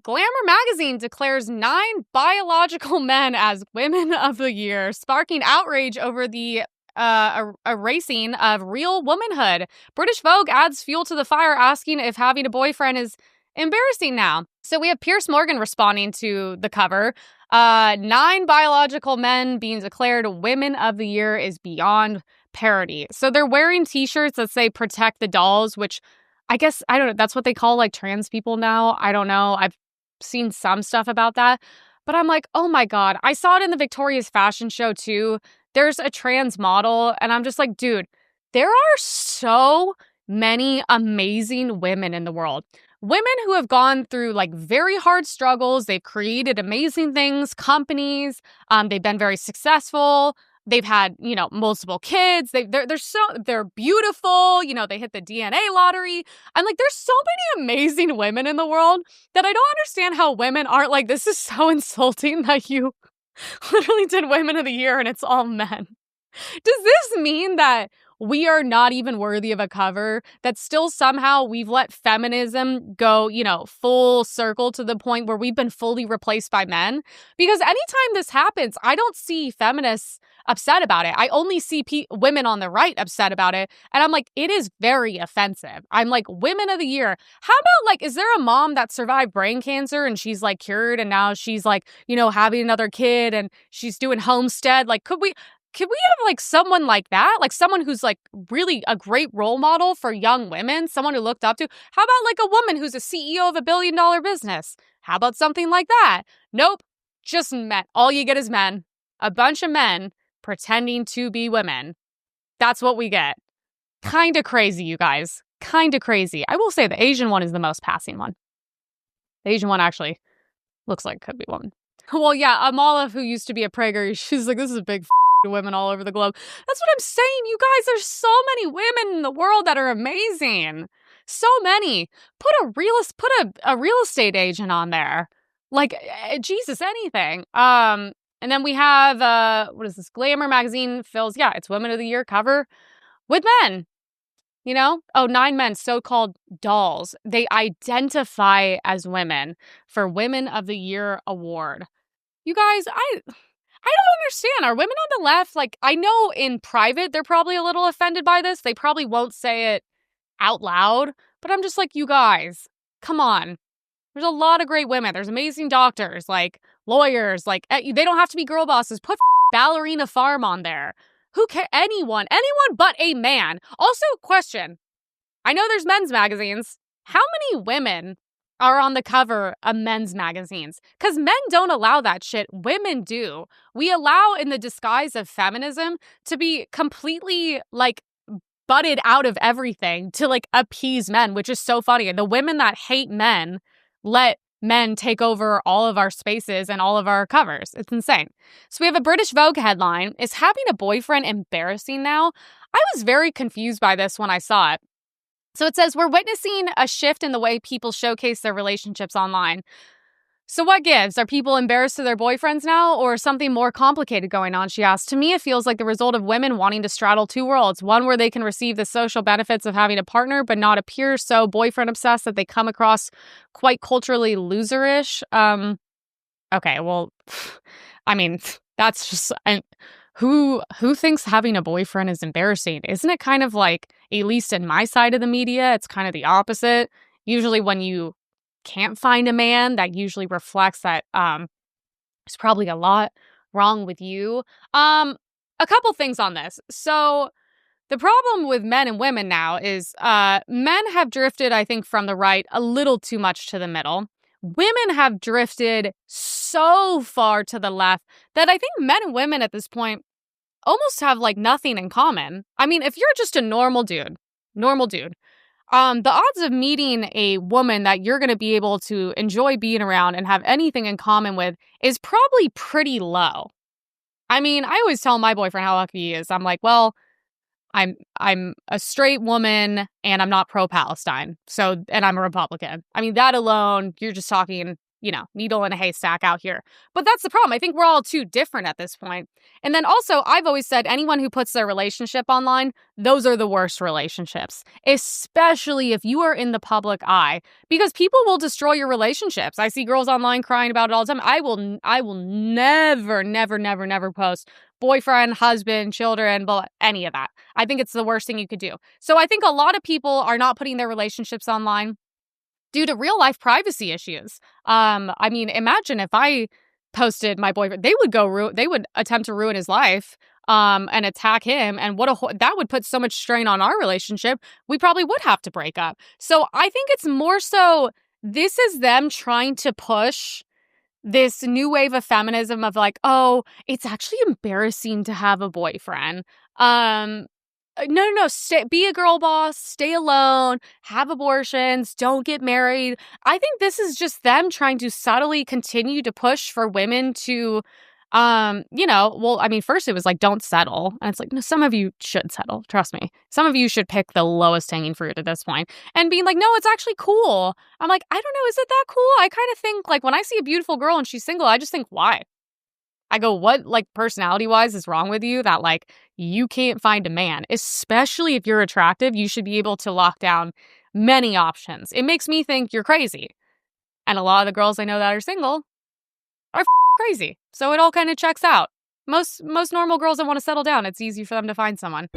Glamour Magazine declares 9 biological men as Women of the Year, sparking outrage over the erasing of real womanhood. British Vogue adds fuel to the fire, asking if having a boyfriend is embarrassing now. So we have Piers Morgan responding to the cover. 9 biological men being declared Women of the Year is beyond parody. So they're wearing t-shirts that say protect the dolls, which I guess, I don't know, that's what they call like trans people now. I don't know. I've seen some stuff about that, but I'm like, oh my God. I saw it in the Victoria's fashion show too. There's a trans model, and I'm just like, dude, there are so many amazing women in the world. Women who have gone through like very hard struggles. They've created amazing things, companies. They've been very successful. They've had, multiple kids. They're beautiful. They hit the DNA lottery. I'm like, there's so many amazing women in the world that I don't understand how women aren't like, this is so insulting that you literally did Women of the Year and it's all men. Does this mean that we are not even worthy of a cover? That still somehow we've let feminism go, full circle to the point where we've been fully replaced by men? Because anytime this happens, I don't see feminists upset about it. I only see women on the right upset about it. And I'm like, it is very offensive. I'm like, Women of the Year. How about like, is there a mom that survived brain cancer and she's like cured and now she's like, having another kid and she's doing homestead? Like, could we have like someone like that? Like someone who's like really a great role model for young women, someone who looked up to. How about like a woman who's a CEO of a $1 billion business? How about something like that? Nope. Just men. All you get is men. A bunch of men pretending to be women. That's what we get. Kind of crazy, you guys. Kind of crazy. I will say the Asian one is the most passing one. The Asian one actually looks like it could be a woman. Well, yeah, Amala, who used to be a Prager, she's like, this is a big women all over the globe. That's what I'm saying, you guys. There's so many women in the world that are amazing. So many. Put a real estate agent on there. Like, Jesus, anything. And then we have, what is this? Glamour Magazine fills, it's Women of the Year cover with men. 9 men, so-called dolls. They identify as women for Women of the Year award. You guys, I don't understand. Are women on the left, like, I know in private they're probably a little offended by this. They probably won't say it out loud, but I'm just like, you guys, come on. There's a lot of great women. There's amazing doctors, like lawyers, like they don't have to be girl bosses. Put Ballerina Farm on there. Who cares? Anyone but a man. Also, question. I know there's men's magazines. How many women are on the cover of men's magazines? Because men don't allow that shit. Women do. We allow, in the disguise of feminism, to be completely, like, butted out of everything to, like, appease men, which is so funny. And the women that hate men let men take over all of our spaces and all of our covers. It's insane. So we have a British Vogue headline. Is having a boyfriend embarrassing now? I was very confused by this when I saw it. So it says, we're witnessing a shift in the way people showcase their relationships online. So what gives? Are people embarrassed of their boyfriends now, or something more complicated going on, she asked. To me, it feels like the result of women wanting to straddle two worlds. One where they can receive the social benefits of having a partner, but not appear so boyfriend obsessed that they come across quite culturally loserish. Okay, well, I mean, that's just... Who thinks having a boyfriend is embarrassing? Isn't it kind of like, at least in my side of the media, it's kind of the opposite. Usually when you can't find a man, that usually reflects that there's probably a lot wrong with you. A couple things on this. So the problem with men and women now is men have drifted, I think, from the right a little too much to the middle. Women have drifted so far to the left that I think men and women at this point almost have like nothing in common. I mean, if you're just a normal dude, the odds of meeting a woman that you're going to be able to enjoy being around and have anything in common with is probably pretty low. I mean, I always tell my boyfriend how lucky he is. I'm like, well, I'm a straight woman and I'm not pro-Palestine. So, and I'm a Republican. I mean, that alone, you're just talking needle in a haystack out here. But that's the problem. I think we're all too different at this point. And then also, I've always said anyone who puts their relationship online, those are the worst relationships, especially if you are in the public eye, because people will destroy your relationships. I see girls online crying about it all the time. I will never, never, never, never post boyfriend, husband, children, any of that. I think it's the worst thing you could do. So I think a lot of people are not putting their relationships online due to real life privacy issues. I mean, imagine if I posted my boyfriend, they would attempt to ruin his life, and attack him. And that would put so much strain on our relationship. We probably would have to break up. So I think it's more so, this is them trying to push this new wave of feminism of like, oh, it's actually embarrassing to have a boyfriend. No. Be a girl boss, stay alone, have abortions, don't get married. I think this is just them trying to subtly continue to push for women to, first it was like, don't settle. And it's like, no, some of you should settle. Trust me. Some of you should pick the lowest hanging fruit at this point and being like, no, it's actually cool. I'm like, I don't know. Is it that cool? I kind of think like when I see a beautiful girl and she's single, I just think, why? I go, what, like, personality-wise is wrong with you that, like, you can't find a man? Especially if you're attractive, you should be able to lock down many options. It makes me think you're crazy. And a lot of the girls I know that are single are crazy. So it all kind of checks out. Most normal girls that want to settle down, it's easy for them to find someone.